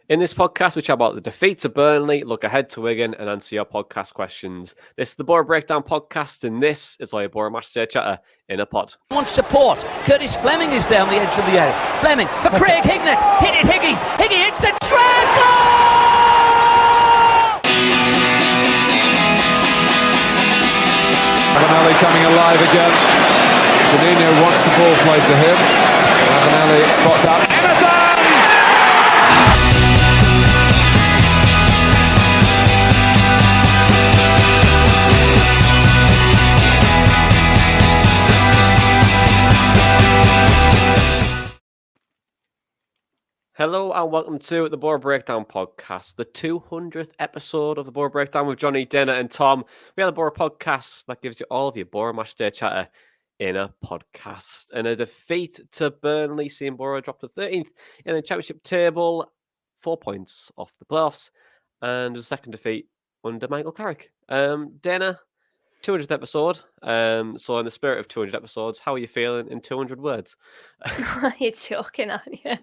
In this podcast, we chat about the defeat to Burnley, look ahead to Wigan, and answer your podcast questions. This is the Boro Breakdown podcast, and this is all your Boro Matchday chatter in a pod. Wants support. Curtis Fleming is there on the edge of the area. Fleming for Craig Hignett. Hit it, Higgy. Higgy hits the treble! Avenelli coming alive again. Juninho wants the ball played to him. Avenelli spots out Emerson! Hello and welcome to the Boro Breakdown podcast, the 200th episode of the Boro Breakdown with Johnny, Dana and Tom. We are the Boro podcast that gives you all of your Boro Matchday chatter in a podcast. And a defeat to Burnley, seeing Boro drop to 13th in the championship table, 4 points off the playoffs, and a second defeat under Michael Carrick. Dana, 200th episode. So in the spirit of 200 episodes, how are you feeling in 200 words? You're joking, aren't you?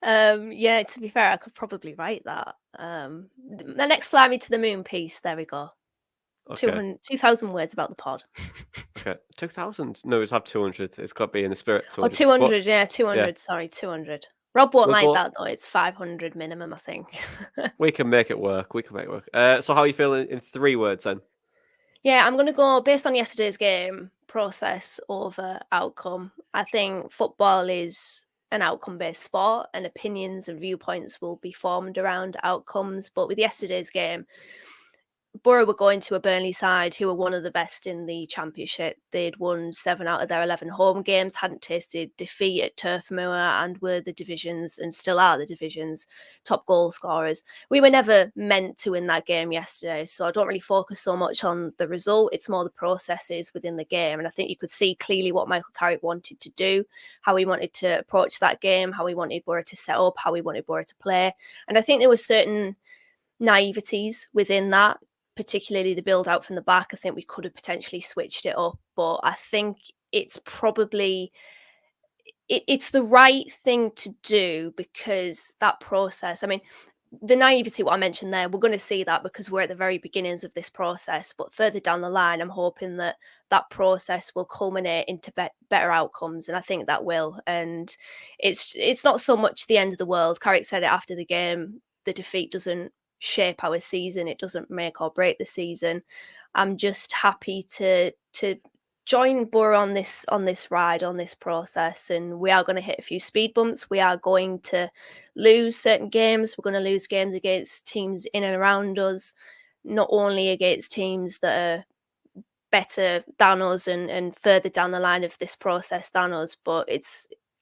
Yeah, to be fair, I could probably write that. The next Fly Me to the Moon piece, there we go. Okay. 2,000 words about the pod. Okay. 2,000? No, it's have 200. It's got to be in the spirit. 200. 200, but, yeah, 200. Yeah. Sorry, 200. Rob won't We'll like go- that, though. It's 500 minimum, I think. We can make it work. So how are you feeling in 3 words then? Yeah, I'm going to go based on yesterday's game, process over outcome. I think football is an outcome-based sport and opinions and viewpoints will be formed around outcomes. But with yesterday's game, Boro were going to a Burnley side who were one of the best in the Championship. They'd won 7 out of their 11 home games, hadn't tasted defeat at Turf Moor, and were the division's, and still are the division's, top goal scorers. We were never meant to win that game yesterday, so I don't really focus so much on the result. It's more the processes within the game, and I think you could see clearly what Michael Carrick wanted to do, how he wanted to approach that game, how he wanted Boro to set up, how he wanted Boro to play. And I think there were certain naiveties within that, particularly the build out from the back. I think we could have potentially switched it up, but I think it's probably it's the right thing to do because that process, I mean, the naivety, what I mentioned there, we're going to see that because we're at the very beginnings of this process, but further down the line, I'm hoping that that process will culminate into better outcomes, and I think that will. And it's not so much the end of the world. Carrick said it after the game, the defeat doesn't shape our season, it doesn't make or break the season. I'm just happy to join Boro on this ride, on this process, and we are going to hit a few speed bumps. We are going to lose certain games. We're going to lose games against teams in and around us, not only against teams that are better than us and further down the line of this process than us, but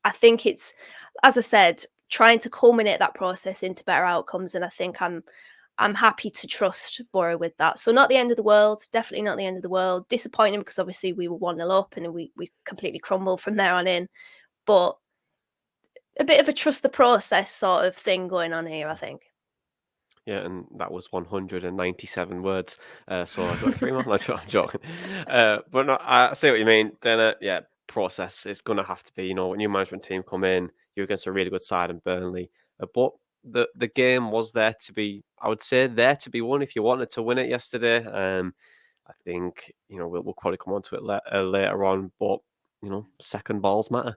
I think it's, as I said, trying to culminate that process into better outcomes, and I think I'm happy to trust Boro with that. So not the end of the world, definitely not the end of the world. Disappointing because obviously we were 1-0 up and we completely crumbled from there on in. But a bit of a trust the process sort of thing going on here, I think. Yeah, and that was 197 words. So I've got 3 more. I'm joking. But no, I see what you mean. Then, yeah, process is going to have to be, a new management team come in. You're against a really good side in Burnley. But the game was there to be, I would say, there to be won if you wanted to win it yesterday. I think, we'll probably come on to it later on. But, second balls matter.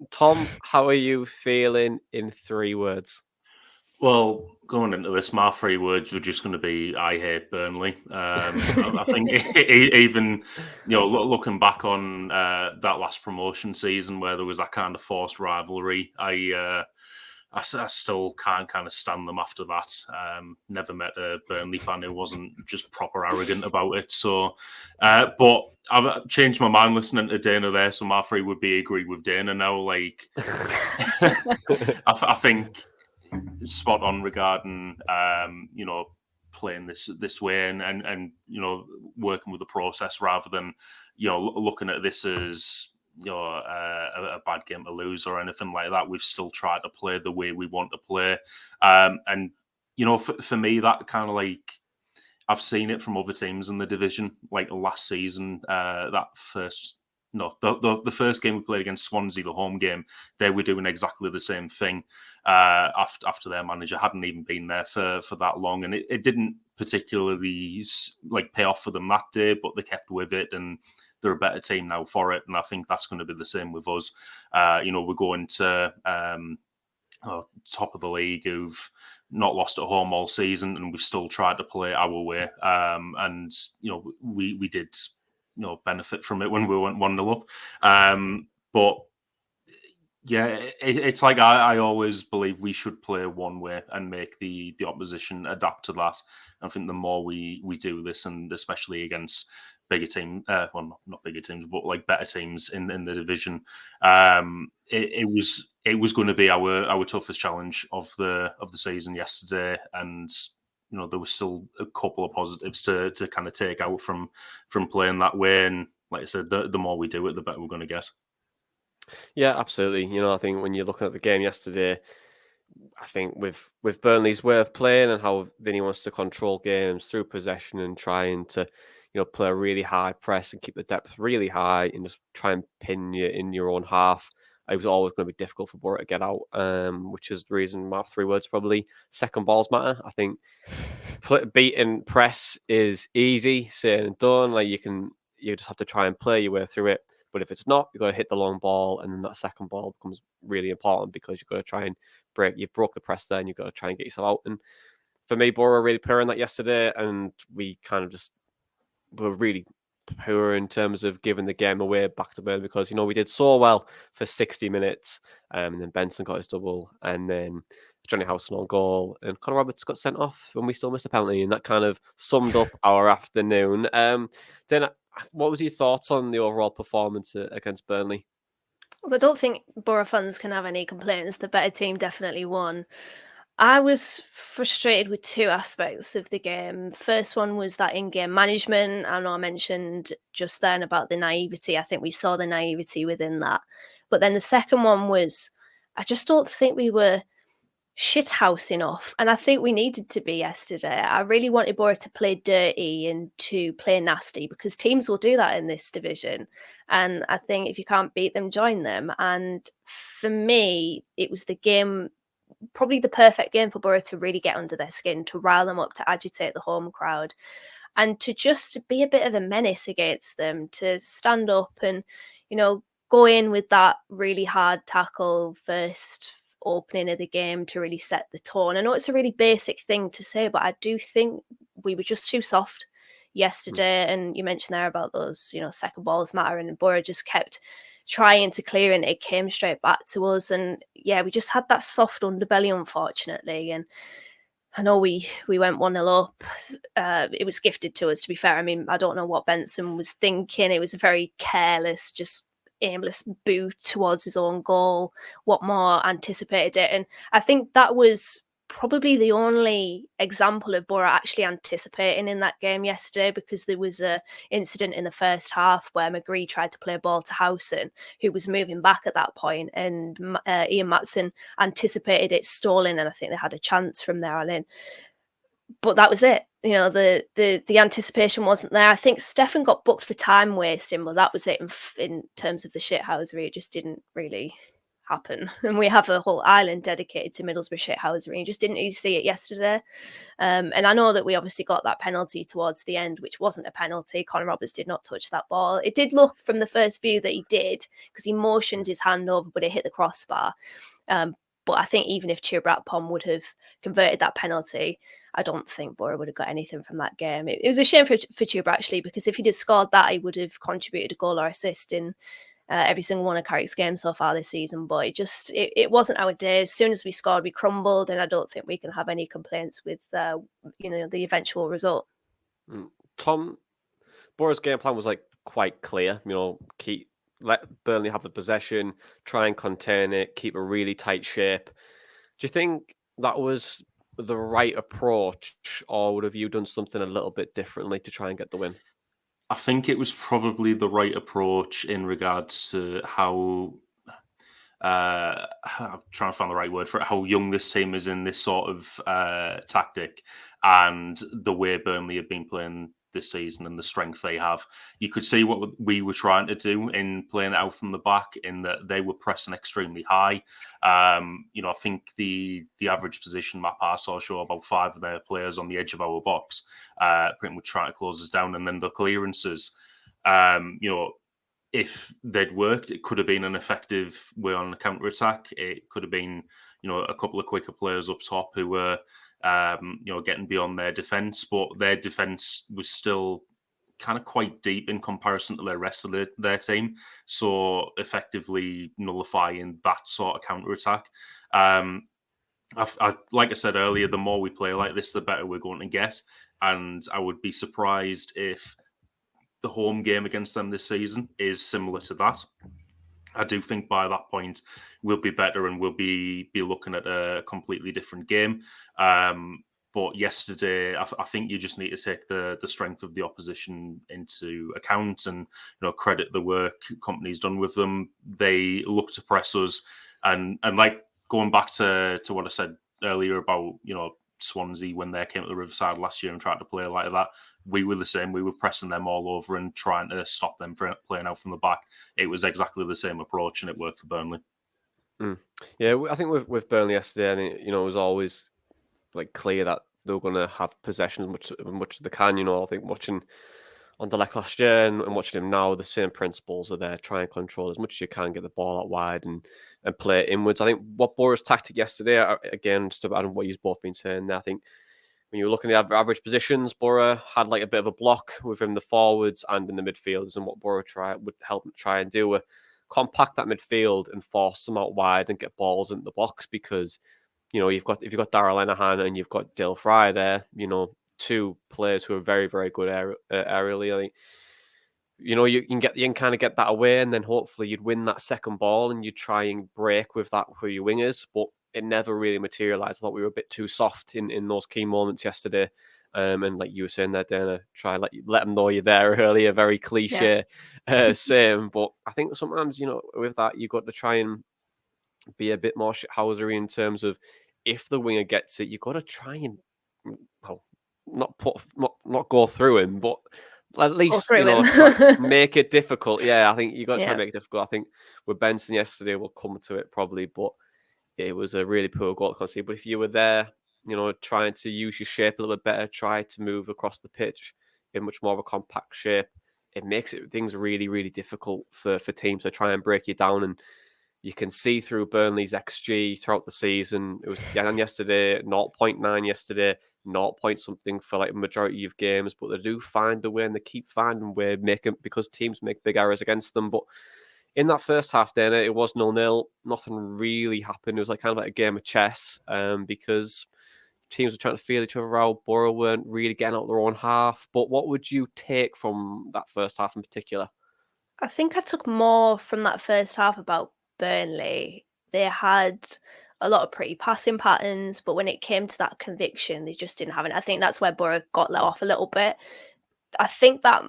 Tom, how are you feeling in 3 words? Well, going into this, my 3 words were just going to be, I hate Burnley. I think even, looking back on that last promotion season where there was that kind of forced rivalry, I still can't kind of stand them after that. Never met a Burnley fan who wasn't just proper arrogant about it. So, but I've changed my mind listening to Dana there, so my 3 would be agree with Dana now. Like, I think spot on regarding playing this way and working with the process rather than looking at this as a bad game to lose or anything like that. We've still tried to play the way we want to play, and for me that kind of like, I've seen it from other teams in the division, like last season, that first no, the first game we played against Swansea, the home game, they were doing exactly the same thing after their manager hadn't even been there for that long. And it didn't particularly pay off for them that day, but they kept with it and they're a better team now for it. And I think that's going to be the same with us. We're going to top of the league who've not lost at home all season, and we've still tried to play our way. And we did benefit from it when we went 1-0 up. But yeah, it's like I always believe we should play one way and make the opposition adapt to that. I think the more we do this, and especially against bigger teams, not bigger teams, but like better teams in the division, it was going to be our toughest challenge of the season yesterday, and there was still a couple of positives to kind of take out from playing that way. And like I said, the more we do it, the better we're going to get. Yeah, absolutely. I think when you're looking at the game yesterday, I think with Burnley's way of playing and how Vinny wants to control games through possession and trying to, play a really high press and keep the depth really high and just try and pin you in your own half, it was always going to be difficult for Boro to get out, which is the reason my 3 words probably second balls matter. I think beating press is easy, said and done. Like you just have to try and play your way through it. But if it's not, you've got to hit the long ball, and then that second ball becomes really important because you've got to try and you've broke the press there, and you've got to try and get yourself out. And for me, Boro were really poor in that yesterday, and we kind of just were really poor in terms of giving the game away back to Burnley because, we did so well for 60 minutes, and then Benson got his double, and then Johnny Howson on goal, and Conor Roberts got sent off when we still missed a penalty, and that kind of summed up our afternoon. Then what was your thoughts on the overall performance against Burnley? Well, I don't think Boro fans can have any complaints. The better team definitely won. I was frustrated with 2 aspects of the game. First one was that in-game management. I know I mentioned just then about the naivety. I think we saw the naivety within that. But then the second one was, I just don't think we were shithouse enough, and I think we needed to be yesterday. I really wanted Boro to play dirty and to play nasty because teams will do that in this division, and I think if you can't beat them, join them. And for me, it was the game, probably the perfect game for Boro to really get under their skin, to rile them up, to agitate the home crowd, and to just be a bit of a menace against them, to stand up and go in with that really hard tackle first opening of the game to really set the tone. I know it's a really basic thing to say, but I do think we were just too soft yesterday. And you mentioned there about those, second balls mattering, and Boro just kept trying to clear and it came straight back to us. And yeah, we just had that soft underbelly, unfortunately. And I know we went 1-0 up. It was gifted to us, to be fair. I mean, I don't know what Benson was thinking. It was a very careless, just aimless boot towards his own goal. What more anticipated it? And I think that was probably the only example of Boro actually anticipating in that game yesterday, because there was a incident in the first half where McGree tried to play a ball to Howson, who was moving back at that point, and Ian Matson anticipated it stalling, and I think they had a chance from there on in. But that was it. The anticipation wasn't there. I think Stefan got booked for time wasting, but that was it in terms of the shithousery. It just didn't really happen. And we have a whole island dedicated to Middlesbrough shithousery. You just didn't really see it yesterday. And I know that we obviously got that penalty towards the end, which wasn't a penalty. Conor Roberts did not touch that ball. It did look from the first view that he did, because he motioned his hand over, but it hit the crossbar. But I think even if Chirapom would have converted that penalty, I don't think Boro would have got anything from that game. It was a shame for Chirap, actually, because if he'd have scored that, he would have contributed a goal or assist in every single one of Carrick's games so far this season. But it wasn't our day. As soon as we scored, we crumbled, and I don't think we can have any complaints with the eventual result. Tom, Boro's game plan was quite clear. Let Burnley have the possession, try and contain it, keep a really tight shape. Do you think that was the right approach, or would have you done something a little bit differently to try and get the win? I think it was probably the right approach in regards to how I'm trying to find the right word for it, how young this team is in this sort of tactic, and the way Burnley have been playing this season and the strength they have. You could see what we were trying to do in playing it out from the back, in that they were pressing extremely high. I think the average position map I saw show about 5 of their players on the edge of our box, pretty much trying to close us down, and then the clearances. If they'd worked, it could have been an effective way on the counter attack. It could have been, a couple of quicker players up top who were, getting beyond their defence, but their defence was still kind of quite deep in comparison to the rest of their team. So effectively nullifying that sort of counter attack. Like I said earlier, the more we play like this, the better we're going to get. And I would be surprised if the home game against them this season is similar to that. I do think by that point we'll be better and we'll be looking at a completely different game. But yesterday, I think you just need to take the strength of the opposition into account and credit the work company's done with them. They look to press us, and like going back to what I said earlier about Swansea when they came to the Riverside last year and tried to play like that. We were the same. We were pressing them all over and trying to stop them from playing out from the back. It was exactly the same approach, and it worked for Burnley. Yeah, I think with Burnley yesterday, and it was always like clear that they were going to have possession as much as they can. I think watching Anderlecht last year and watching him now, the same principles are there. Try and control as much as you can, get the ball out wide and play it inwards. I think what Boro's tactic yesterday, again, just about what you've both been saying there, I think when you were looking at the average positions, Boro had like a bit of a block within the forwards and in the midfielders, and what Boro would help them try and do were compact that midfield and force them out wide and get balls into the box, because if you've got Darrell Lenihan and you've got Dale Fry there, 2 players who are very, very good aerially. I think you can kind of get that away, and then hopefully you'd win that second ball and you try and break with that for your wingers, but it never really materialised. I thought we were a bit too soft in those key moments yesterday. And like you were saying there, Dana, try and let them know you're there earlier. Very cliche, same. But I think sometimes, with that, you've got to try and be a bit more shithousery in terms of if the winger gets it, you've got to try and not go through him, but at least make it difficult. Yeah, I think you got to try and make it difficult. I think with Benson yesterday, we'll come to it probably, but it was a really poor goal concede. But if you were there, trying to use your shape a little bit better, try to move across the pitch in much more of a compact shape, it makes things really, really difficult for teams to try and break you down. And you can see through Burnley's XG throughout the season. It was yesterday, 0.9 yesterday, 0 point something for like majority of games, but they do find a way, and they keep finding a way, because teams make big errors against them. But in that first half, then it was 0-0. Nothing really happened. It was kind of like a game of chess, because teams were trying to feel each other out. Boro weren't really getting out their own half. But what would you take from that first half in particular? I think I took more from that first half about Burnley. They had a lot of pretty passing patterns, but when it came to that conviction, they just didn't have it. I think that's where Boro got let off a little bit. I think that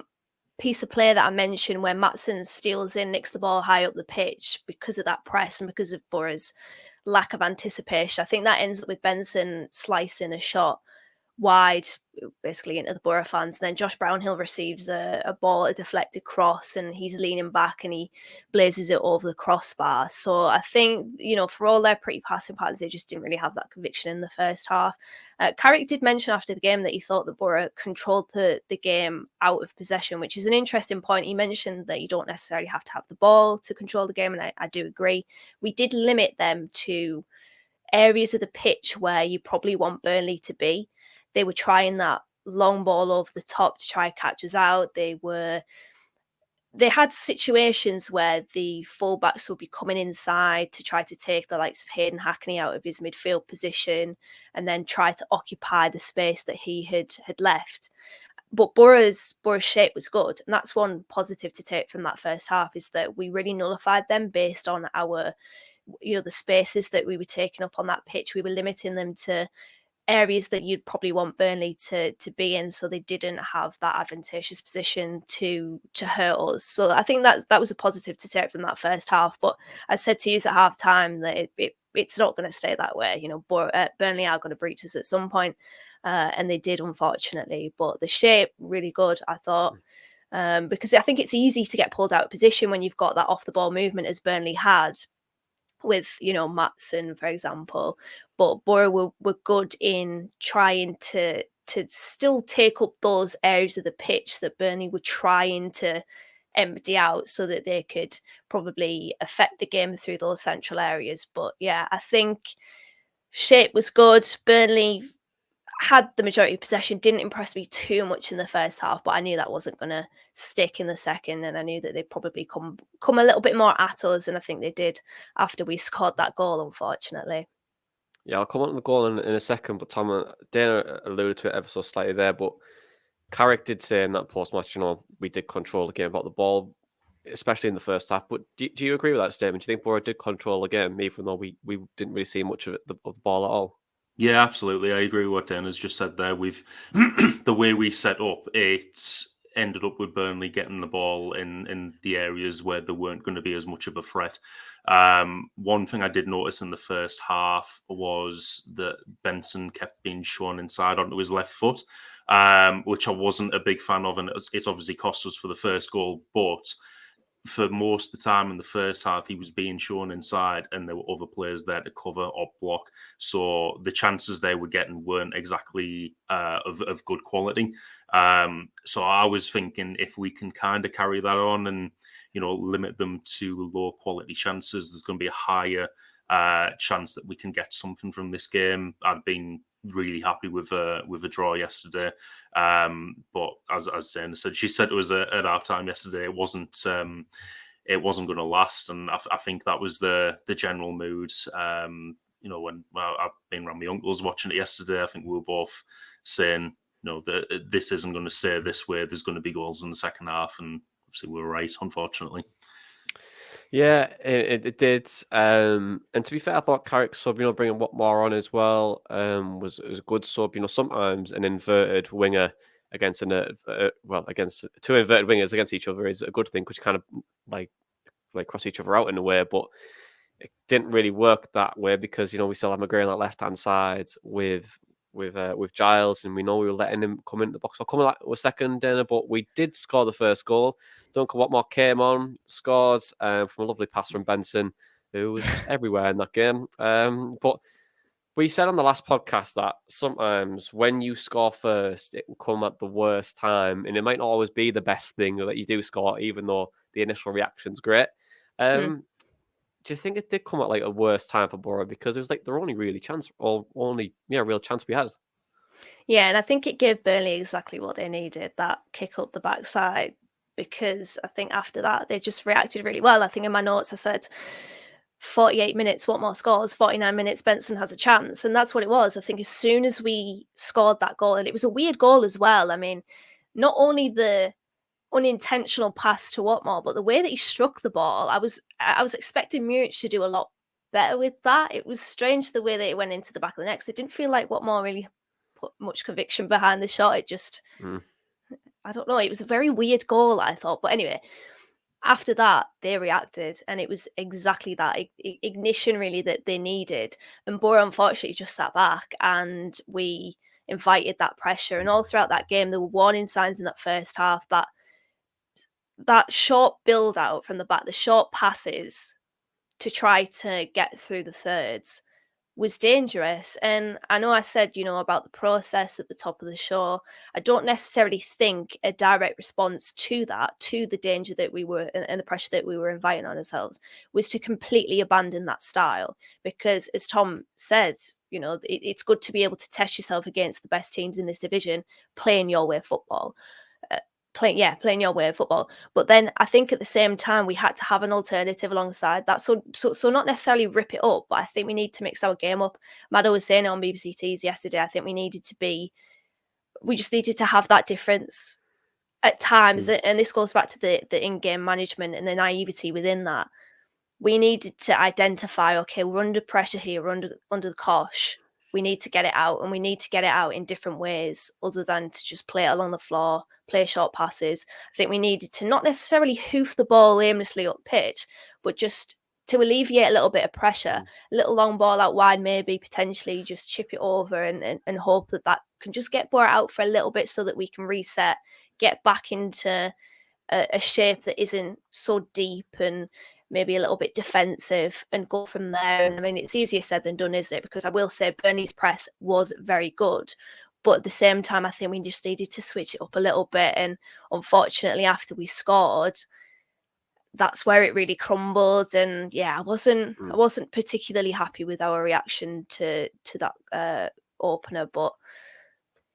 piece of play that I mentioned where Maatsen steals in, nicks the ball high up the pitch because of that press and because of Boro's lack of anticipation, I think that ends up with Benson slicing a shot wide, basically into the Boro fans. And then Josh Brownhill receives a ball, a deflected cross, and he's leaning back and he blazes it over the crossbar. So I think, for all their pretty passing patterns, they just didn't really have that conviction in the first half. Carrick did mention after the game that he thought that Boro controlled the game out of possession, which is an interesting point. He mentioned that you don't necessarily have to have the ball to control the game, and I do agree. We did limit them to areas of the pitch where you probably want Burnley to be. They were trying that long ball over the top to try and catch us out. They had situations where the fullbacks would be coming inside to try to take the likes of Hayden Hackney out of his midfield position and then try to occupy the space that he had left. But Boro's shape was good. And that's one positive to take from that first half, is that we really nullified them based on our, the spaces that we were taking up on that pitch. We were limiting them to areas that you'd probably want Burnley to be in, so they didn't have that advantageous position to hurt us. So I think that was a positive to take from that first half. But I said to you at half time that it's not going to stay that way. Burnley are going to breach us at some point. and they did, unfortunately. But the shape, really good, I thought. Because I think it's easy to get pulled out of position when you've got that off the ball movement, as Burnley had with, Maatsen, for example. But Boro were good in trying to still take up those areas of the pitch that Burnley were trying to empty out, so that they could probably affect the game through those central areas. But yeah, I think shape was good. Burnley had the majority of possession, didn't impress me too much in the first half, but I knew that wasn't going to stick in the second, and I knew that they'd probably come a little bit more at us, and I think they did after we scored that goal, unfortunately. Yeah, I'll come on to the goal in a second, but Tom, Dana alluded to it ever so slightly there, but Carrick did say in that post-match, we did control the game about the ball, especially in the first half. But do you agree with that statement? Do you think Boro did control the game, even though we didn't really see much of the ball at all? Yeah, absolutely. I agree with what Dana's just said there. We've the way we set up, it ended up with Burnley getting the ball in the areas where there weren't going to be as much of a threat. One thing I did notice in the first half was that Benson kept being shown inside onto his left foot, which I wasn't a big fan of, and it's obviously cost us for the first goal, but for most of the time in the first half, he was being shown inside and there were other players there to cover or block. So the chances they were getting weren't exactly of good quality. So I was thinking if we can kind of carry that on and, limit them to low quality chances, there's going to be a higher chance that we can get something from this game. I'd been really happy with a draw yesterday, but as Dana said, she said it was at half time yesterday. It wasn't going to last, and I think that was the general mood. When I've been around my uncles watching it yesterday, I think we were both saying, that this isn't going to stay this way. There's going to be goals in the second half, and obviously we were right, unfortunately. Yeah, it did. And to be fair, I thought Carrick's sub, bringing Watmore on as well, was a good sub. Sometimes an inverted winger against against two inverted wingers against each other is a good thing, because you kind of like cross each other out in a way. But it didn't really work that way, because we still have McGray on that left hand side with Giles, and we know we were letting him come into the box. I'll come to that a second, Dana, but we did score the first goal. Duncan Watmore came on, scored from a lovely pass from Benson, who was just everywhere in that game. But we said on the last podcast that sometimes when you score first, it will come at the worst time, and it might not always be the best thing that you do score, even though the initial reaction's great. Do you think it did come at a worse time for Boro, because it was their only real chance we had? Yeah, and I think it gave Burnley exactly what they needed, that kick up the backside, because I think after that they just reacted really well. I think in my notes I said 48 minutes, Watmore scores, 49 minutes, Benson has a chance, and that's what it was. I think as soon as we scored that goal, and it was a weird goal as well. I mean, not only the unintentional pass to Watmore, but the way that he struck the ball, I was expecting Muric to do a lot better with that. It was strange the way that it went into the back of the net. It didn't feel like Watmore really put much conviction behind the shot. It just, I don't know. It was a very weird goal, I thought. But anyway, after that, they reacted, and it was exactly that ignition really that they needed. And Boro unfortunately just sat back, and we invited that pressure. And all throughout that game, there were warning signs in that first half that short build out from the back, the short passes to try to get through the thirds, was dangerous. And I know I said, about the process at the top of the show. I don't necessarily think a direct response to that, to the danger that we were and the pressure that we were inviting on ourselves, was to completely abandon that style. Because as Tom said, it's good to be able to test yourself against the best teams in this division, playing your way of football. Playing your way of football. But then I think at the same time we had to have an alternative alongside that. So not necessarily rip it up, but I think we need to mix our game up. Maddo was saying it on BBC Tees yesterday. I think we just needed to have that difference at times. And this goes back to the in-game management and the naivety within that. We needed to identify, okay, we're under pressure here, we're under the cosh. We need to get it out, and we need to get it out in different ways other than to just play it along the floor, play short passes. I think we needed to not necessarily hoof the ball aimlessly up pitch, but just to alleviate a little bit of pressure, a little long ball out wide, maybe potentially just chip it over and hope that can just get Boro out for a little bit so that we can reset, get back into a shape that isn't so deep and maybe a little bit defensive and go from there. And I mean, it's easier said than done, isn't it? Because I will say Burnley's press was very good. But at the same time, I think we just needed to switch it up a little bit. And unfortunately, after we scored, that's where it really crumbled. And yeah, I wasn't particularly happy with our reaction to that opener, but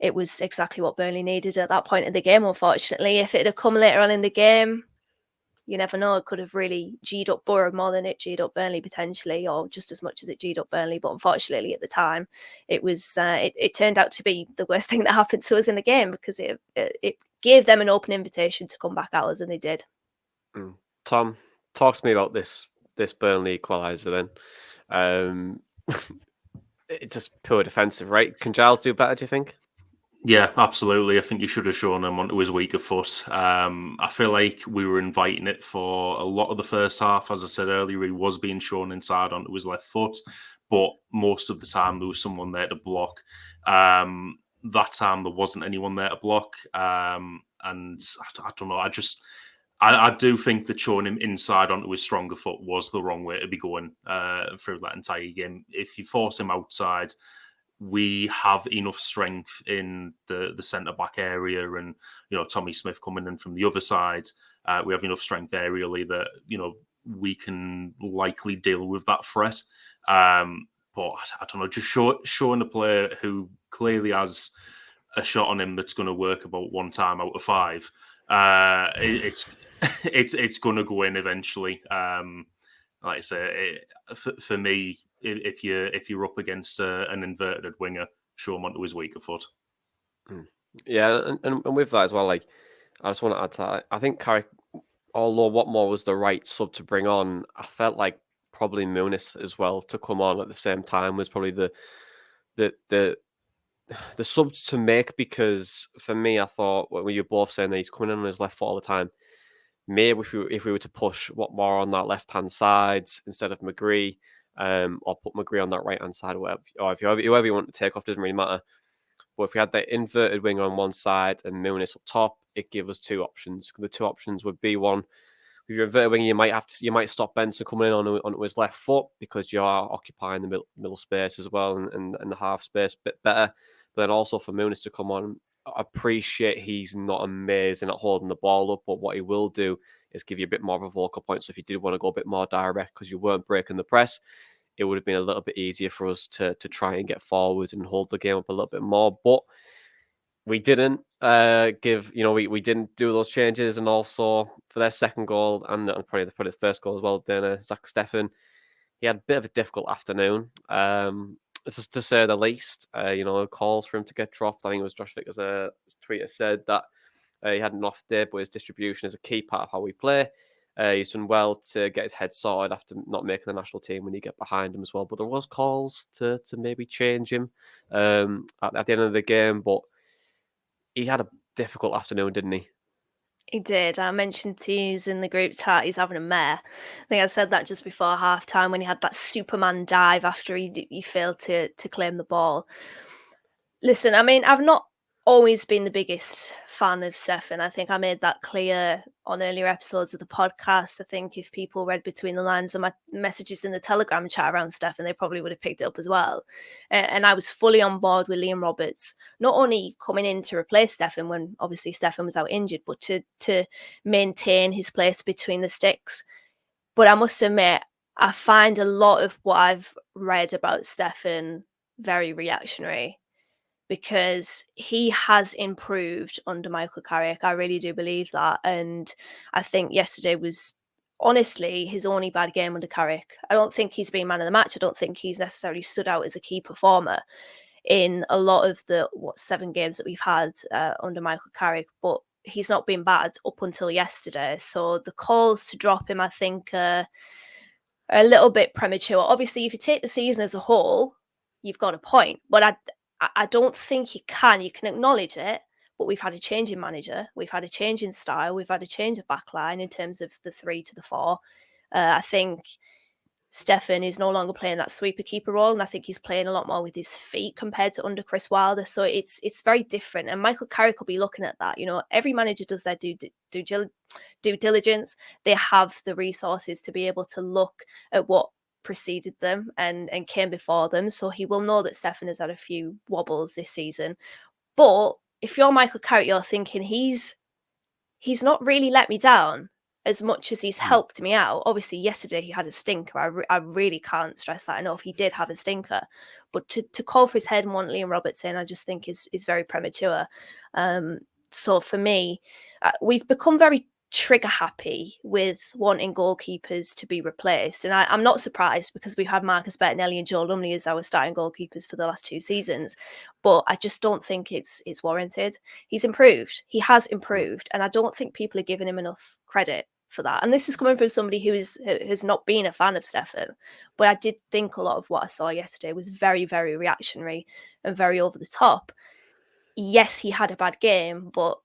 it was exactly what Burnley needed at that point of the game, unfortunately. If it had come later on in the game, you never know, it could have really G'd up Boro more than it G'd up Burnley potentially, or just as much as it G'd up Burnley. But unfortunately, at the time, it was it turned out to be the worst thing that happened to us in the game, because it gave them an open invitation to come back at us, and they did. Tom, talk to me about this Burnley equaliser then. It just pure defensive, right? Can Giles do better, do you think? Yeah, absolutely. I think you should have shown him onto his weaker foot. I feel like we were inviting it for a lot of the first half. As I said earlier, he was being shown inside onto his left foot, but most of the time there was someone there to block. That time there wasn't anyone there to block. And I don't know, I do think that showing him inside onto his stronger foot was the wrong way to be going through that entire game. If you force him outside, we have enough strength in the centre-back area, and, Tommy Smith coming in from the other side, we have enough strength aerially that, we can likely deal with that threat. But I don't know, just showing a player who clearly has a shot on him that's going to work about one time out of five, it's going to go in eventually. Like I say, for me, if you're up against an inverted winger, show him onto his weaker foot. Yeah, and with that as well, like, I just want to add to that. I think Carrick, although Watmore was the right sub to bring on, I felt like probably Muniz as well to come on at the same time was probably the subs to make, because for me, I thought when you're both saying that he's coming in on his left foot all the time, maybe if we were to push Watmore on that left hand side instead of McGree, or put McGree on that right hand side, or whoever you want to take off, doesn't really matter. But if we had that inverted wing on one side and Muniz up top, it gave us two options. The two options would be, one, with your inverted wing, you might stop Benson coming in onto his left foot because you are occupying the middle space as well, and the half space a bit better. But then also for Muniz to come on, I appreciate he's not amazing at holding the ball up, but what he will do is give you a bit more of a vocal point. So if you did want to go a bit more direct because you weren't breaking the press, it would have been a little bit easier for us to try and get forward and hold the game up a little bit more. But we didn't we didn't do those changes. And also for their second goal and probably the first goal as well, Zach Steffen, he had a bit of a difficult afternoon. This is to say the least. Calls for him to get dropped. I think it was Josh Vicker's tweeter said that he had an off day, but his distribution is a key part of how we play. He's done well to get his head sorted after not making the national team when you get behind him as well. But there was calls to maybe change him at the end of the game. But he had a difficult afternoon, didn't he? He did. I mentioned to you in the group chat he's having a mare. I think I said that just before half-time when he had that Superman dive after he failed to claim the ball. Listen, I mean, I've not always been the biggest fan of Steffen. I think I made that clear on earlier episodes of the podcast. I think if people read between the lines of my messages in the Telegram chat around Steffen, they probably would have picked it up as well. And I was fully on board with Liam Roberts, not only coming in to replace Steffen when obviously Steffen was out injured, but to maintain his place between the sticks. But I must admit, I find a lot of what I've read about Steffen very reactionary, because he has improved under Michael Carrick. I really do believe that. And I think yesterday was honestly his only bad game under Carrick. I don't think he's been man of the match. I don't think he's necessarily stood out as a key performer in a lot of the 7 games that we've had under Michael Carrick, but he's not been bad up until yesterday. So the calls to drop him, I think, are a little bit premature. Obviously, if you take the season as a whole, you've got a point. But I don't think you can acknowledge it, but we've had a change in manager. We've had a change in style. We've had a change of backline in terms of the 3 to the 4. I think Stefan is no longer playing that sweeper keeper role, and I think he's playing a lot more with his feet compared to under Chris Wilder. So it's very different. And Michael Carrick will be looking at that. Every manager does their due diligence. They have the resources to be able to look at what preceded them and came before them. So he will know that Stefan has had a few wobbles this season. But if you're Michael Carrick, you're thinking he's not really let me down as much as he's helped me out. Obviously, yesterday he had a stinker. I really can't stress that enough. He did have a stinker. But to call for his head and want Liam Roberts in, I just think is very premature. So for me, we've become very trigger happy with wanting goalkeepers to be replaced. And I'm not surprised, because we've had Marcus Bettinelli and Joe Lumley as our starting goalkeepers for the last 2 seasons. But I just don't think it's warranted. He's improved. He has improved. And I don't think people are giving him enough credit for that. And this is coming from somebody who has not been a fan of Stefan. But I did think a lot of what I saw yesterday was very, very reactionary and very over the top. Yes, he had a bad game, but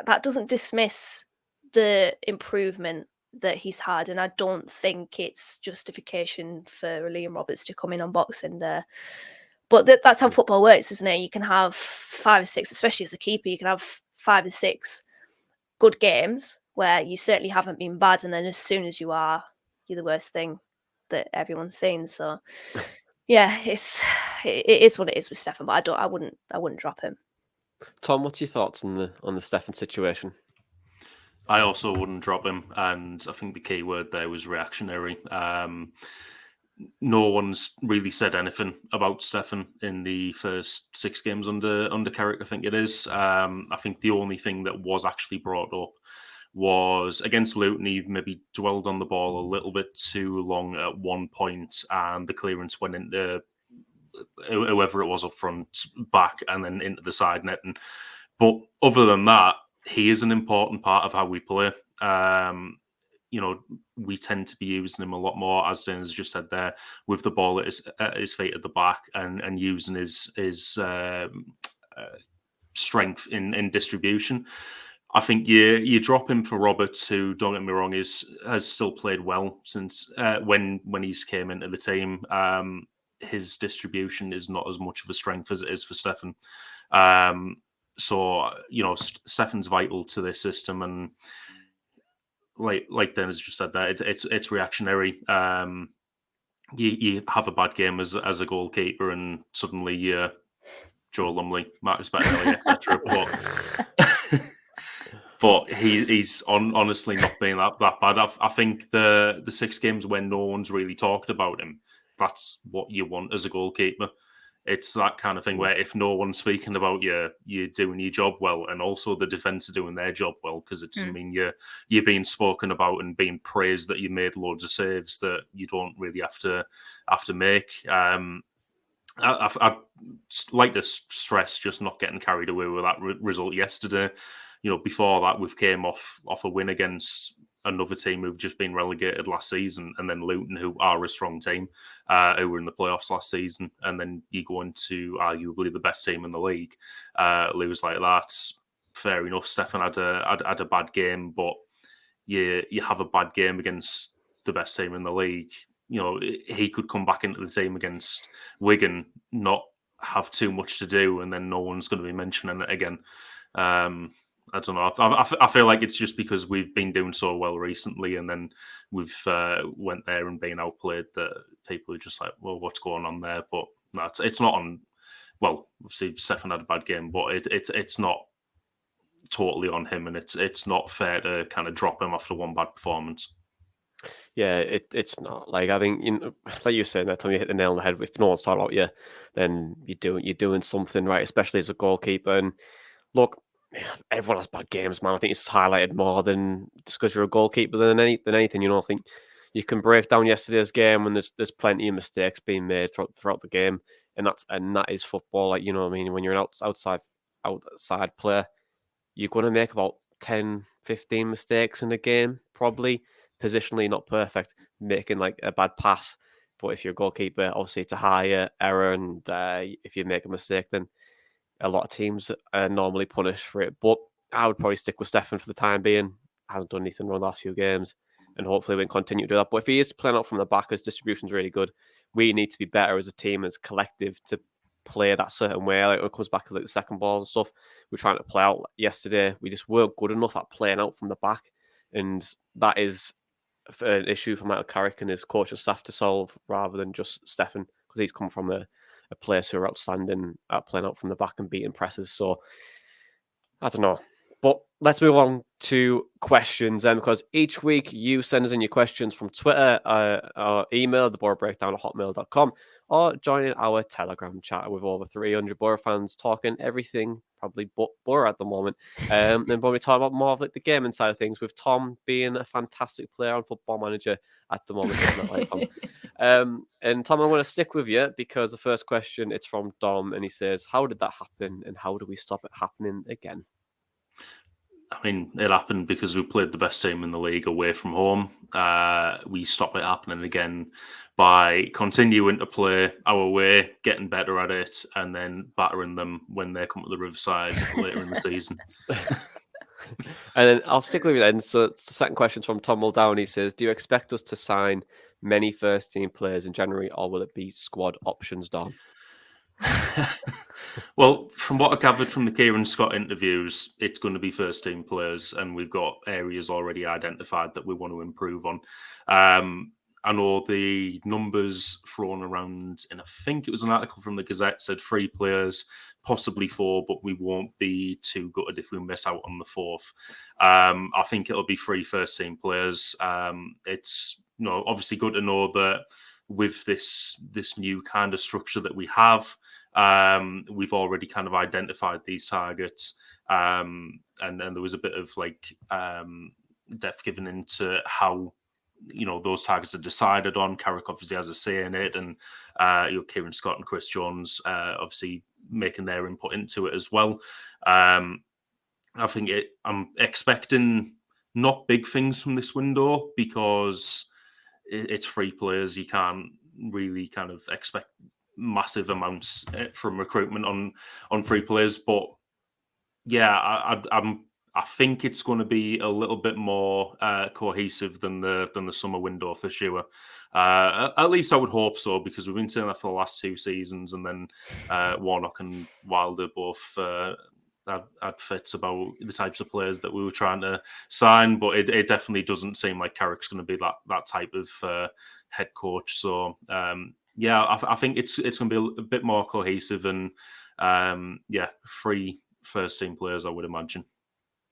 that doesn't dismiss the improvement that he's had, and I don't think it's justification for Liam Roberts to come in on Boxing Day. But that's how football works, isn't it? You can have 5 or 6, especially as a keeper, you can have 5 or 6 good games where you certainly haven't been bad, and then as soon as you're the worst thing that everyone's seen. So yeah, it is what it is with Stefan, but I wouldn't drop him. Tom, what's your thoughts on the Stefan situation? I also wouldn't drop him, and I think the key word there was reactionary. No one's really said anything about Stefan in the first 6 games under Carrick, I think it is. I think the only thing that was actually brought up was against Luton. He maybe dwelled on the ball a little bit too long at one point, and the clearance went into whoever it was up front back and then into the side net. But other than that, he is an important part of how we play. We tend to be using him a lot more, as Dan has just said there, with the ball at his feet at the back and using his strength in distribution. I think you drop him for Roberts, who, don't get me wrong, has still played well since when he's came into the team. His distribution is not as much of a strength as it is for Stefan. So, Stefan's vital to this system, and like Dennis just said, that it's reactionary. You have a bad game as a goalkeeper, and suddenly you're Joe Lumley, Marcus Bettinelli, etc. But he's honestly not being that bad. I think the 6 games when no one's really talked about him, that's what you want as a goalkeeper. It's that kind of thing where if no one's speaking about you, you're doing your job well, and also the defence are doing their job well, because it doesn't mean you're being spoken about and being praised that you made loads of saves that you don't really have to make. I'd like to stress just not getting carried away with that result yesterday. Before that, we've came off a win against another team who've just been relegated last season, and then Luton, who are a strong team, who were in the playoffs last season, and then you go into arguably the best team in the league, lose like that. Fair enough. Stefan had a bad game, but you have a bad game against the best team in the league. He could come back into the team against Wigan, not have too much to do, and then no one's going to be mentioning it again. I don't know. I feel like it's just because we've been doing so well recently, and then we've went there and been outplayed, that people are just like, well, what's going on there? But no, it's not on. Well, obviously Stefan had a bad game, but it's not totally on him, and it's not fair to kind of drop him after one bad performance. Yeah, it's not. Like, I think, like you said, that time you hit the nail on the head. If no one's talking about you, then you're doing something right, especially as a goalkeeper. And look, everyone has bad games, man. I think it's highlighted more than just because you're a goalkeeper than anything. I think you can break down yesterday's game, and there's plenty of mistakes being made throughout the game, and that is football. Like, when you're an outside player, you're going to make about 10, 15 mistakes in a game, probably. Positionally not perfect, making like a bad pass. But if you're a goalkeeper, obviously it's a higher error, and if you make a mistake, then a lot of teams are normally punished for it. But I would probably stick with Stefan for the time being. Hasn't done anything wrong the last few games, and hopefully we can continue to do that. But if he is playing out from the back, his distribution's really good. We need to be better as a team, as collective, to play that certain way. Like, it comes back to like the second balls and stuff we're trying to play out yesterday. We just weren't good enough at playing out from the back, and that is an issue for Michael Carrick and his coaching staff to solve, rather than just Stefan, because he's come from a place who are outstanding at playing out from the back and beating presses. So I don't know. But let's move on to questions then, because each week you send us in your questions from Twitter, or email, theborobreakdown@hotmail.com, or join our Telegram chat with over 300 Boro fans talking everything, probably but Boro at the moment. And when we talk about more of like the gaming side of things, with Tom being a fantastic player on Football Manager at the moment, isn't it, like, Tom? And Tom, I'm going to stick with you, because the first question, it's from Dom, and he says, how did that happen, and how do we stop it happening again? I mean, it happened because we played the best team in the league away from home. We stopped it happening again by continuing to play our way, getting better at it, and then battering them when they come to the Riverside later in the season. And then I'll stick with you then. So the second question from Tom Muldown. He says, do you expect us to sign many first team players in January, or will it be squad options, Dom? Well, from what I gathered from the Kieran Scott interviews, it's going to be first team players, and we've got areas already identified that we want to improve on. I know the numbers thrown around, and I think it was an article from the Gazette said 3 players, possibly 4, but we won't be too gutted if we miss out on the 4th. I think it'll be 3 first team players. It's obviously good to know that with this new kind of structure that we have, we've already kind of identified these targets, and there was a bit of like depth given into how those targets are decided on. Carrick obviously has a say in it, and Kieran Scott and Chris Jones obviously making their input into it as well. I think I'm expecting not big things from this window, because it's 3 players. You can't really kind of expect massive amounts from recruitment on 3 players. But yeah, I think it's going to be a little bit more cohesive than the summer window for sure. At least I would hope so, because we've been saying that for the last 2 seasons, and then Warnock and Wilder both had fits about the types of players that we were trying to sign, but it definitely doesn't seem like Carrick's going to be that type of head coach. So I think it's going to be a bit more cohesive, and 3 first team players, I would imagine.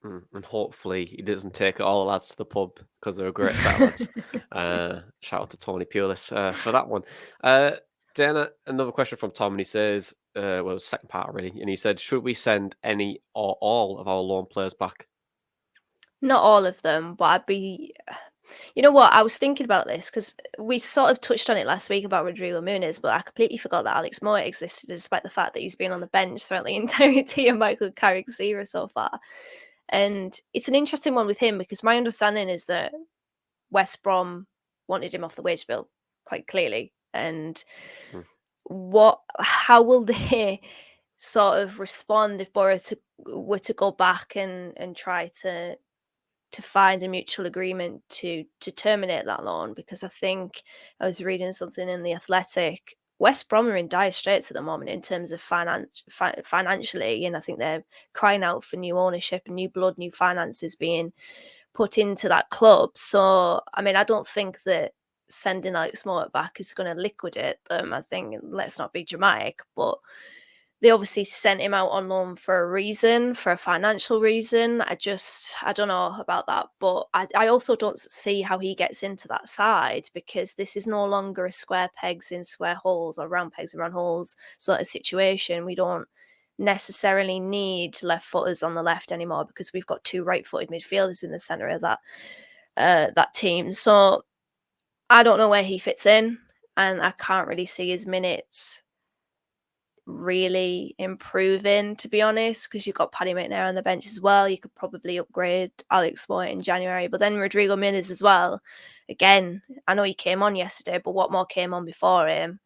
And hopefully he doesn't take all the lads to the pub, because they're a great set of lads. Shout out to Tony Pulis for that one. Dana, another question from Tom, and he says, the second part really, and he said, should we send any or all of our loan players back? Not all of them, but I'd be... You know what? I was thinking about this, because we sort of touched on it last week about Rodrigo Muniz, but I completely forgot that Alex Moore existed, despite the fact that he's been on the bench throughout the entirety of Michael Carrick's era so far. And it's an interesting one with him, because my understanding is that West Brom wanted him off the wage bill quite clearly. And how will they sort of respond if Boro were to go back and try to find a mutual agreement to terminate that loan? Because I think I was reading something in The Athletic. West Brom are in dire straits at the moment in terms of financially, and I think they're crying out for new ownership and new blood, new finances being put into that club. So, I mean, I don't think that sending Alex Moore back is going to liquidate them. I think, let's not be dramatic, but they obviously sent him out on loan for a reason, for a financial reason. I don't know about that. But I also don't see how he gets into that side, because this is no longer a square pegs in square holes, or round pegs in round holes sort of situation. We don't necessarily need left footers on the left anymore, because we've got 2 right-footed midfielders in the centre of that team. So I don't know where he fits in, and I can't really see his minutes really improving, to be honest, because you've got Paddy McNair on the bench as well. You could probably upgrade Alex Moore in January, but then Rodrigo Muniz as well. Again, I know he came on yesterday, but what more came on before him?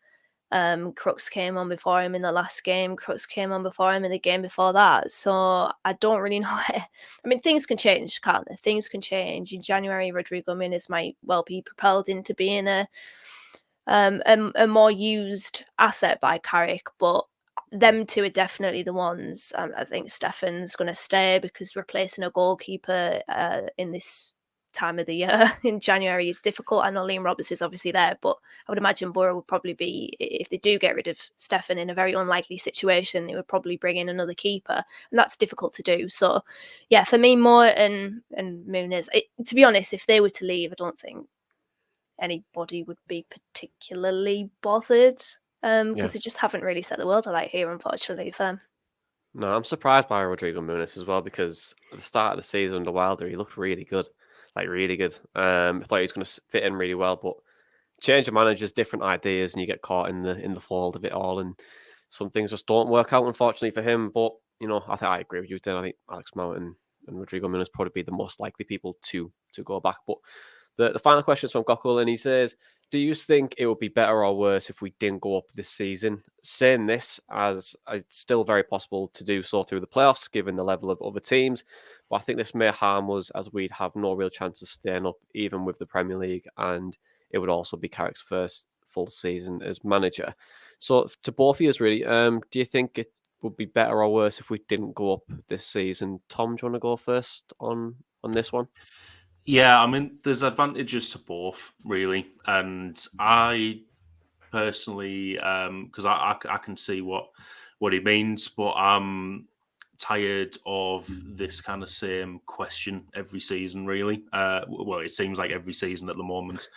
Crooks came on before him in the last game. Crooks came on before him in the game before that. So I don't really know. I mean, things can change, can't they? Things can change. In January, Rodrigo Muniz might well be propelled into being a more used asset by Carrick, but them two are definitely the ones. I think Stefan's going to stay because replacing a goalkeeper in this time of the year in January is difficult. I know Liam Roberts is obviously there, but I would imagine Boro would probably be, if they do get rid of Stefan in a very unlikely situation, they would probably bring in another keeper, and that's difficult to do. So yeah, for me, Moore and Muniz, to be honest, if they were to leave, I don't think anybody would be particularly bothered because they just haven't really set the world alight here, unfortunately, for them. No, I'm surprised by Rodrigo Muniz as well, because at the start of the season under Wilder, he looked really good. Like, really good. I thought he was going to fit in really well, but change of managers, different ideas, and you get caught in the fold of it all, and some things just don't work out, unfortunately, for him. But, I think I agree with you, Dan. I think Alex Mountain and Rodrigo Muniz probably be the most likely people to go back. But the final question is from Gokul, and he says, do you think it would be better or worse if we didn't go up this season? Saying this as it's still very possible to do so through the playoffs, given the level of other teams. But I think this may harm us, as we'd have no real chance of staying up, even with the Premier League, and it would also be Carrick's first full season as manager. So to both of you, really, do you think it would be better or worse if we didn't go up this season? Tom, do you want to go first on this one? Yeah, I mean, there's advantages to both, really. And I personally, because I can see what he means, but I'm tired of this kind of same question every season, really. Well, it seems like every season at the moment,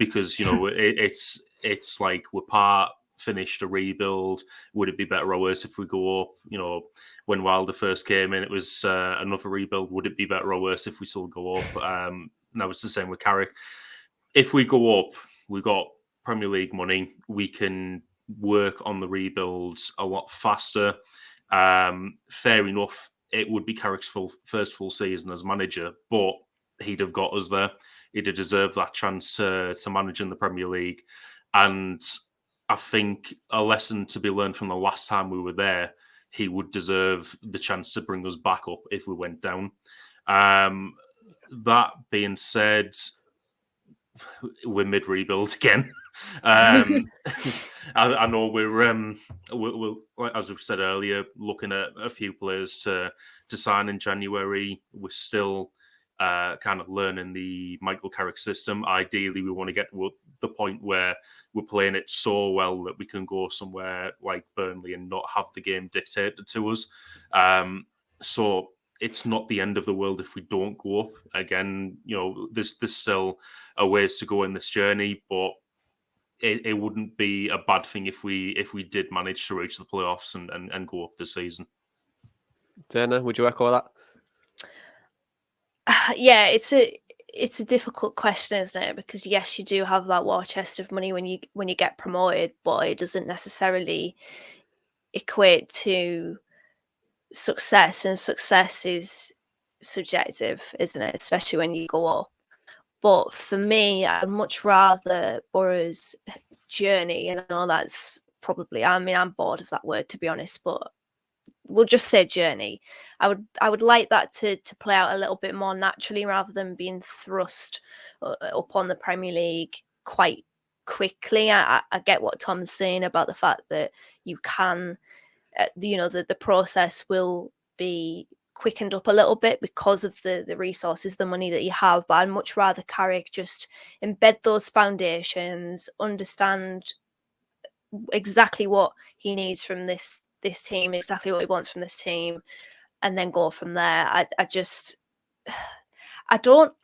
because, it's like we're finished a rebuild. Would it be better or worse if we go up? When Wilder first came in, it was another rebuild. Would it be better or worse if we still go up? Now it's the same with Carrick. If we go up, we've got Premier League money. We can work on the rebuilds a lot faster. Fair enough, it would be Carrick's first full season as manager, but he'd have got us there. He'd have deserved that chance to manage in the Premier League. And I think a lesson to be learned from the last time we were there, he would deserve the chance to bring us back up if we went down. That being said, we're mid-rebuild again. I know we're as we've said earlier, looking at a few players to sign in January. We're still kind of learning the Michael Carrick system. Ideally, we want to get to the point where we're playing it so well that we can go somewhere like Burnley and not have the game dictated to us. So it's not the end of the world if we don't go up. Again, there's still a ways to go in this journey, but it wouldn't be a bad thing if we did manage to reach the playoffs and go up this season. Dana, would you echo that? Yeah, it's a difficult question, isn't it? Because yes, you do have that war chest of money when you get promoted, but it doesn't necessarily equate to success, and success is subjective, isn't it? Especially when you go up. But for me, I'd much rather Boro's journey, and I know that's probably, I'm bored of that word, to be honest, but we'll just say journey. I would like that to play out a little bit more naturally rather than being thrust up on the Premier League quite quickly. I get what Tom's saying about the fact that you can, the process will be quickened up a little bit because of the resources, the money that you have. But I'd much rather Carrick just embed those foundations, understand exactly what he needs from this team, exactly what he wants from this team, and then go from there. I don't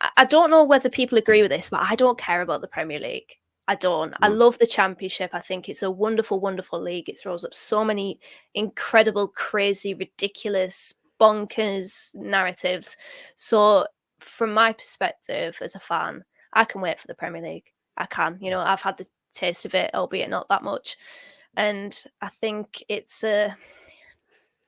know whether people agree with this, but I don't care about the Premier League. I don't. I love the Championship. I think it's a wonderful, wonderful league. It throws up so many incredible, crazy, ridiculous, bonkers narratives. So from my perspective as a fan, I can wait for the Premier League. I can. I've had the taste of it, albeit not that much. And I think it's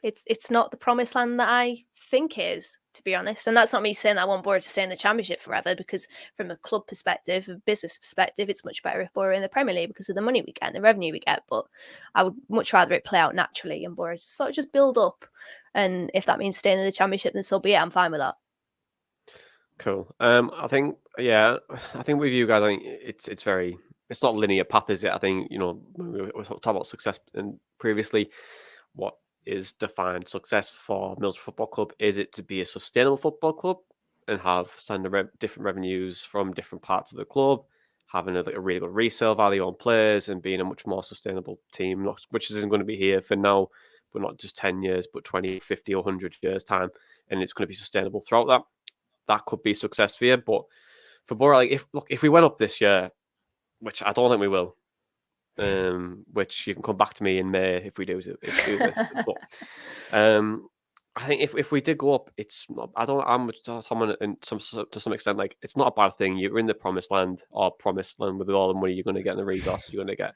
It's not the promised land that I think it is, to be honest. And that's not me saying that I want Boro to stay in the Championship forever, because from a club perspective, a business perspective, it's much better if Boro are in the Premier League because of the money we get and the revenue we get. But I would much rather it play out naturally and Boro sort of just build up. And if that means staying in the Championship, then so be it. I'm fine with that. Cool. I think with you guys, I think it's not a linear path, is it? I think, when we were talking about success and previously, what is defined success for Middlesbrough Football Club? Is it to be a sustainable football club and have different revenues from different parts of the club, having a really good resale value on players and being a much more sustainable team, which isn't going to be here for now, but not just 10 years, but 20, 50 or 100 years time. And it's going to be sustainable throughout that. That could be success for you. But for Boro, if we went up this year, which I don't think we will, which you can come back to me in May if we do this. But I think if we did go up, it's not, I'm to some extent, like, it's not a bad thing. You're in the promised land with all the money you're going to get and the resources you're going to get.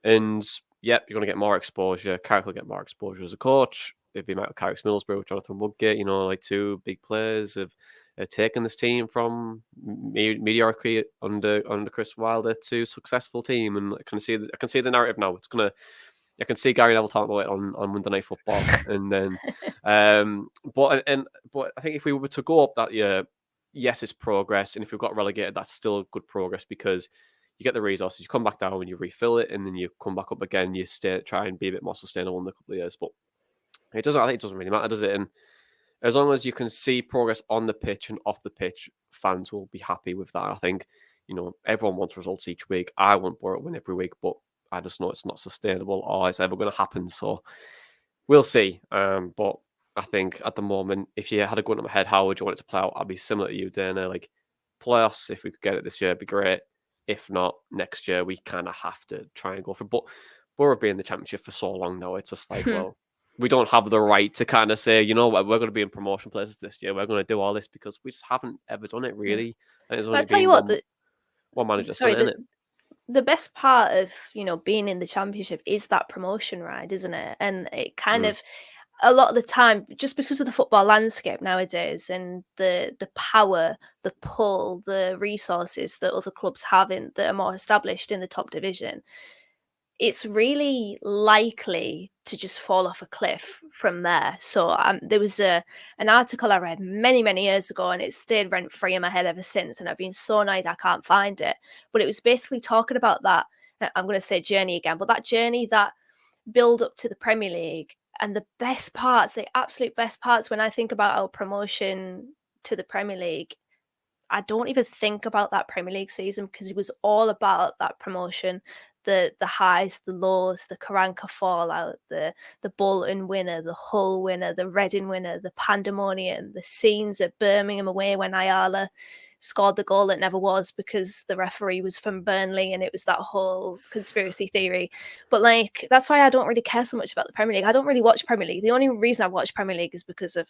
And yep, you're going to get more exposure. Carrick will get more exposure as a coach. It'd be Michael Carrick's Middlesbrough, Jonathan Woodgate, like two big players have taken this team from mediocrity under Chris Wilder to successful team, and I can see the narrative now. I can see Gary Neville talking about it on Monday Night Football, and then, but I think if we were to go up that year, yes, it's progress, and if we've got relegated, that's still good progress because you get the resources, you come back down and you refill it, and then you come back up again. You try and be a bit more sustainable in a couple of years, but I think it doesn't really matter, does it? And as long as you can see progress on the pitch and off the pitch, fans will be happy with that. I think, everyone wants results each week. I want Boro to win every week, but I just know it's not sustainable or it's ever going to happen. So we'll see. But I think at the moment, if you had a gun to my head, how would you want it to play out? I'd be similar to you, Dana. Like, playoffs, if we could get it this year, it'd be great. If not, next year, we kind of have to try and go for it. But Boro have been in the Championship for so long now, it's just like, well, we don't have the right to kind of say, we're going to be in promotion places this year. We're going to do all this because we just haven't ever done it, really. And it's only I'll tell you what, one manager's done it, isn't it? The best part of, being in the Championship is that promotion ride, isn't it? And it kind of, a lot of the time, just because of the football landscape nowadays and the power, the pull, the resources that other clubs have that are more established in the top division, it's really likely to just fall off a cliff from there. So there was an article I read many, many years ago, and it's stayed rent-free in my head ever since, and I've been so annoyed I can't find it. But it was basically talking about that, I'm going to say journey again, but that journey, that build up to the Premier League, and the best parts, the absolute best parts when I think about our promotion to the Premier League, I don't even think about that Premier League season because it was all about that promotion. The highs, the lows, the Karanka fallout, the Bolton winner, the Hull winner, the Reading winner, the pandemonium, the scenes at Birmingham away when Ayala scored the goal that never was because the referee was from Burnley and it was that whole conspiracy theory. But that's why I don't really care so much about the Premier League. I don't really watch Premier League. The only reason I watch Premier League is because of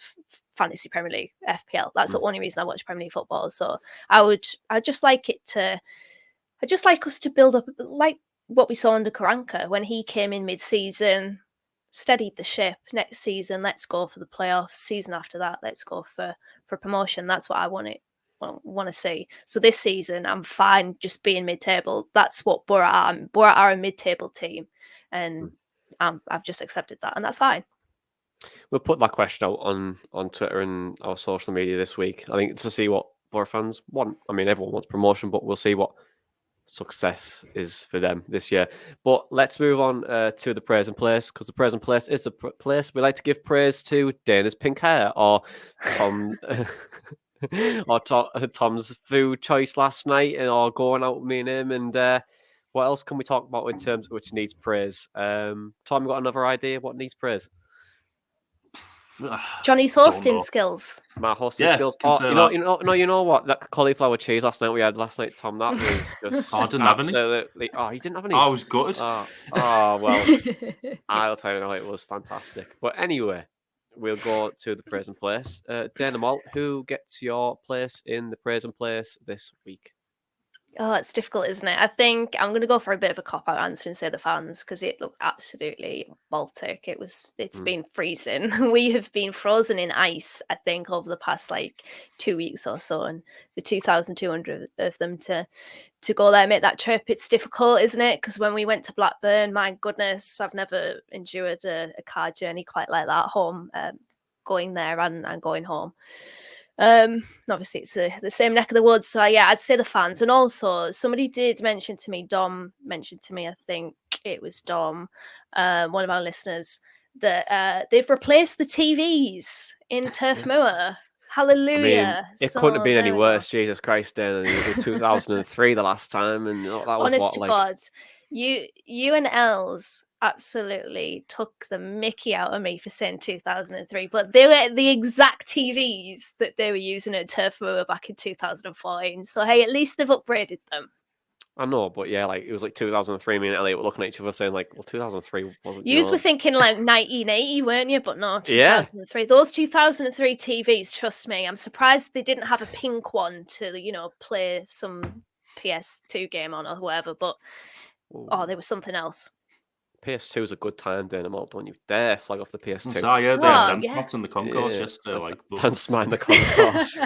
Fantasy Premier League, FPL. That's the only reason I watch Premier League football. So I'd just like us to build up like what we saw under Karanka when he came in mid-season, steadied the ship. Next season, let's go for the playoffs. Season after that, let's go for promotion. That's what I want to see. So this season, I'm fine just being mid-table. That's what Boro are. Boro are a mid-table team, and I've just accepted that, and that's fine. We'll put that question out on Twitter and our social media this week. I think to see what Boro fans want. I mean, everyone wants promotion, but we'll see what success is for them this year. But let's move on to the praise and place, because the praise and place is the place we like to give praise to Dana's pink hair or Tom or Tom's food choice last night, or going out with me and him. And what else can we talk about in terms of which needs praise? Tom, you got another idea? What needs praise? Johnny's hosting skills. My hosting skills. Oh, you know what? That cauliflower cheese last night we had Tom. That was just I didn't have any. Oh, he didn't have any. I was gutted. Oh well. I'll tell you now, it was fantastic. But anyway, we'll go to the praise and place. Dana Malt, who gets your place in the praise and place this week? Oh, it's difficult, isn't it? I think I'm going to go for a bit of a cop-out answer and say the fans, because it looked absolutely Baltic. It's been freezing. We have been frozen in ice, I think, over the past 2 weeks or so, and the 2,200 of them to go there and make that trip, it's difficult, isn't it? Because when we went to Blackburn, my goodness, I've never endured a car journey quite like that home, going there and going home. Obviously it's the same neck of the woods, so yeah, I'd say the fans. And also somebody did mention to me, Dom mentioned to me, I think it was Dom, one of our listeners, that they've replaced the TVs in Turf Moor. Hallelujah. I mean, it couldn't have been any worse, Jesus Christ, then. It was 2003 the last time, and that was honest what, to like... God, you and Els absolutely took the mickey out of me for saying 2003, but they were the exact TVs that they were using at Turf Moor back in 2014. So hey, at least they've upgraded them. I know, but yeah, it was 2003. Me and Elliot were looking at each other saying, well, 2003 wasn't... You were thinking 1980, weren't you? But no, 2003. Yeah. Those 2003 TVs, trust me, I'm surprised they didn't have a pink one to, play some PS2 game on or whatever, but they were something else. PS2 is a good time, Dana. Don't you dare slag off the PS2. So yeah, they had dance mats in the concourse yesterday. Dance mat in the concourse.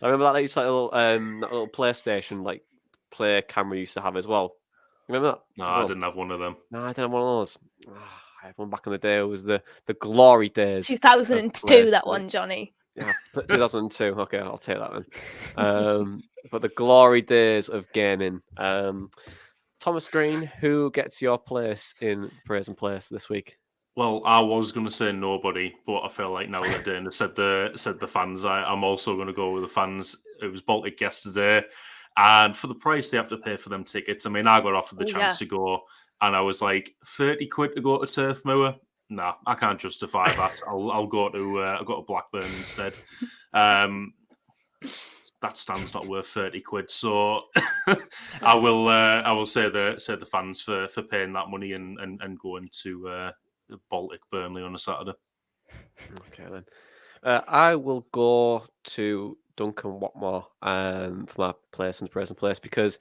I remember that little PlayStation play camera used to have as well. You remember that? No, I didn't have one of them. No, I didn't have one of those. I had one back in the day. It was the glory days. 2002, that one, Johnny. Yeah, 2002. Okay, I'll take that then. But the glory days of gaming. Thomas Green, who gets your place in Praise and Place this week? Well, I was going to say nobody, but I feel like now that Dana said the fans, I'm also going to go with the fans. It was Baltic yesterday, and for the price they have to pay for them tickets, I mean, I got offered the chance to go, and I was like, 30 quid to go to Turf Moor? Nah, I can't justify that. I'll go to Blackburn instead. That stand's not worth 30 quid, so I will say the fans for paying that money and going to Baltic Burnley on a Saturday. Okay then, I will go to Duncan Watmore for my place in the present place, because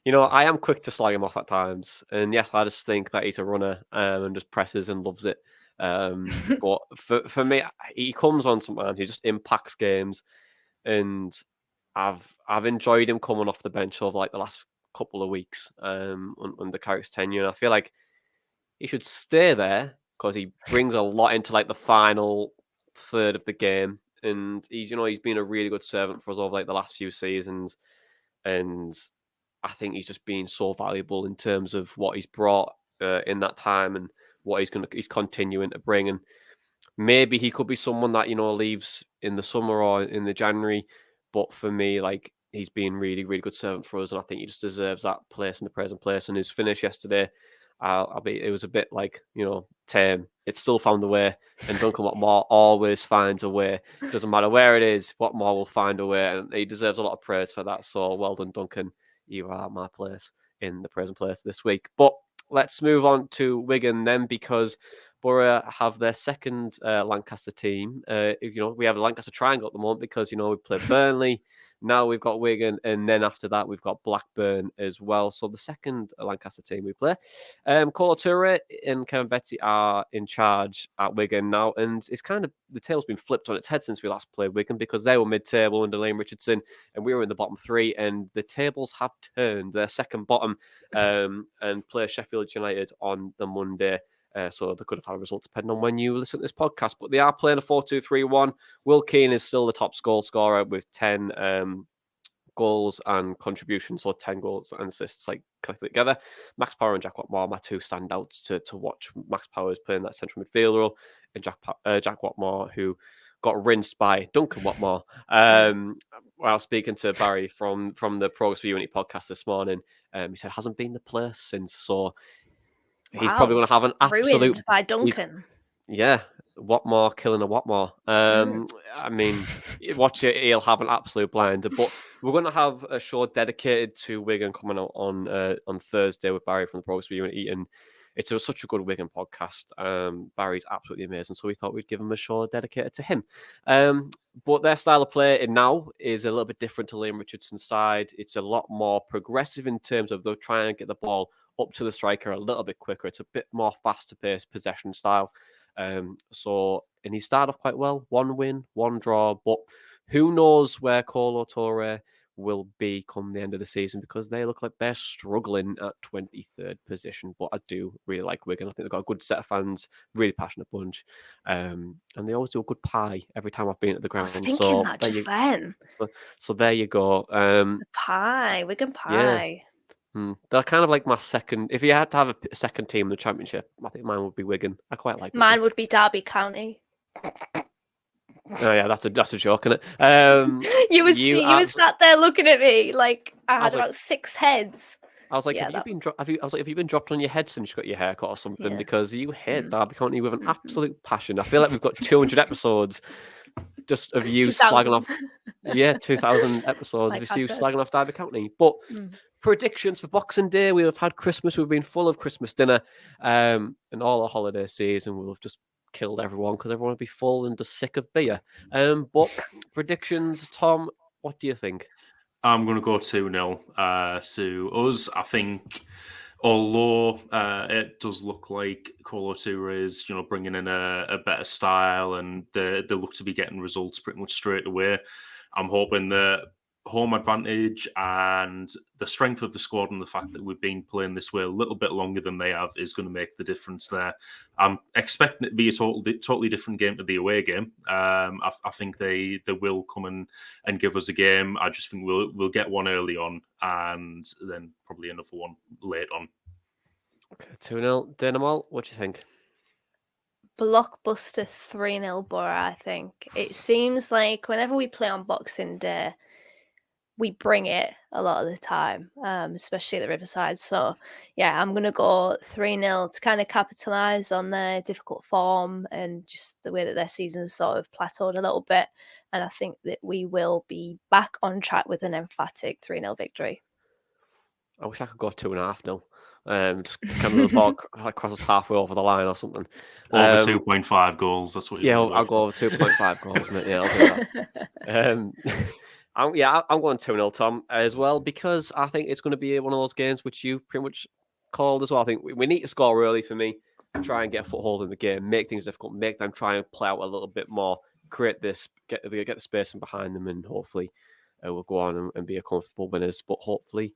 I am quick to slag him off at times, and yes, I just think that he's a runner and just presses and loves it. But for me, he comes on sometimes, he just impacts games, and I've enjoyed him coming off the bench over the last couple of weeks under Carrick's tenure, and I feel like he should stay there because he brings a lot into the final third of the game, and he's been a really good servant for us over the last few seasons, and I think he's just been so valuable in terms of what he's brought in that time and what he's continuing to bring. And maybe he could be someone that leaves in the summer or in the January, but for me, he's been really, really good servant for us, and I think he just deserves that place in the present place. And his finish yesterday, it was a bit tame. It still found a way, and Duncan Watmore always finds a way. Doesn't matter where it is, Watmore will find a way, and he deserves a lot of praise for that. So well done, Duncan. You are at my place in the present place this week. But let's move on to Wigan then, because Boro have their second Lancaster team. We have a Lancaster triangle at the moment because, we played Burnley. Now we've got Wigan, and then after that we've got Blackburn as well. So the second Lancaster team we play. Colo Toure and Kevin Betty are in charge at Wigan now, and it's kind of, the tail's been flipped on its head since we last played Wigan, because they were mid-table under Liam Richardson, and we were in the bottom three, and the tables have turned. They're second bottom and play Sheffield United on the Monday. So they could have had a result depending on when you listen to this podcast. But they are playing a 4-2-3-1. Will Keane is still the top goal scorer with 10 goals and contributions, so 10 goals and assists collected together. Max Power and Jack Watmore are my two standouts to watch. Max Power is playing that central midfield role, and Jack Watmore, who got rinsed by Duncan Watmore. While speaking to Barry from the Progress for Unity podcast this morning, he said hasn't been the place since, so... He's probably going to have an absolute... Ruined by Duncan. Watmore killing a Watmore. I mean, watch it, he'll have an absolute blinder. But we're going to have a show dedicated to Wigan coming out on Thursday with Barry from the Progress for Unity. And it's such a good Wigan podcast. Barry's absolutely amazing, so we thought we'd give him a show dedicated to him. But their style of play now is a little bit different to Liam Richardson's side. It's a lot more progressive in terms of they're trying to get the ball up to the striker a little bit quicker. It's a bit more faster-paced possession style. And he started off quite well. 1 win, 1 draw, but who knows where Kolo Touré will be come the end of the season, because they look like they're struggling at 23rd position. But I do really like Wigan. I think they've got a good set of fans, really passionate bunch, and they always do a good pie every time I've been at the ground. I was thinking that just then. So there you go. Pie, Wigan pie. Yeah. They're kind of like my second. If you had to have a second team in the Championship, I think mine would be Wigan. I quite like Mine Wigan. would be Derby County. Oh yeah, that's a joke, isn't it? You was sat there looking at me like I had about like, 6 heads. I was like, have you been dropped on your head since you got your haircut or something? Yeah. Because you hate Derby County with an absolute passion. I feel like we've got 200 episodes just of you 2000. slagging off. Yeah, 2,000 episodes Like of I you said. slagging off Derby County. But predictions for Boxing Day, we have had Christmas. We've been full of Christmas dinner, and all the holiday season we'll have just killed everyone because everyone will be full and just sick of beer. But predictions, Tom, what do you think? I'm going to go 2-0 to us. I think, although it does look like Kolo Touré is, bringing in a better style, and they look to be getting results pretty much straight away, I'm hoping that home advantage and the strength of the squad and the fact that we've been playing this way a little bit longer than they have is going to make the difference there. I'm expecting it to be a totally different game to the away game. I think they will come and give us a game. I just think we'll get one early on and then probably another one late on. Okay, 2-0. Dynamo, what do you think? Blockbuster 3-0 Boro, I think. It seems like whenever we play on Boxing Day, we bring it a lot of the time, especially at the Riverside. So, yeah, I'm going to go 3-0 to kind of capitalise on their difficult form and just the way that their season's sort of plateaued a little bit. And I think that we will be back on track with an emphatic 3-0 victory. I wish I could go 2.5-0. Just kind of the ball crosses halfway over the line or something. Over 2.5 goals. That's what. I'll go over 2.5 goals, mate. Yeah, I'll do that. I'm going 2-0, Tom, as well, because I think it's going to be one of those games which you pretty much called as well. I think we need to score early for me, try and get a foothold in the game, make things difficult, make them try and play out a little bit more, create this, get the space in behind them, and hopefully we'll go on and be a comfortable winners. But hopefully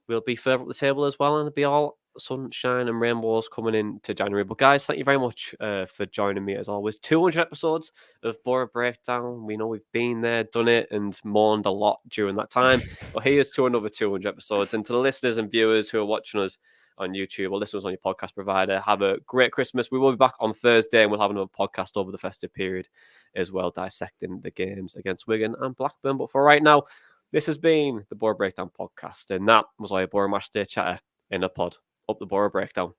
we'll be further up the table as well, and it'll be all sunshine and rainbows coming into January. But guys, thank you very much for joining me as always. 200 episodes of Boro Breakdown. We know we've been there, done it, and mourned a lot during that time. But here's to another 200 episodes. And to the listeners and viewers who are watching us on YouTube or listeners on your podcast provider, have a great Christmas. We will be back on Thursday, and we'll have another podcast over the festive period as well, dissecting the games against Wigan and Blackburn. But for right now, this has been the Boro Breakdown podcast, and that was our Boro Match Day chatter in a pod. Up the Boro Breakdown.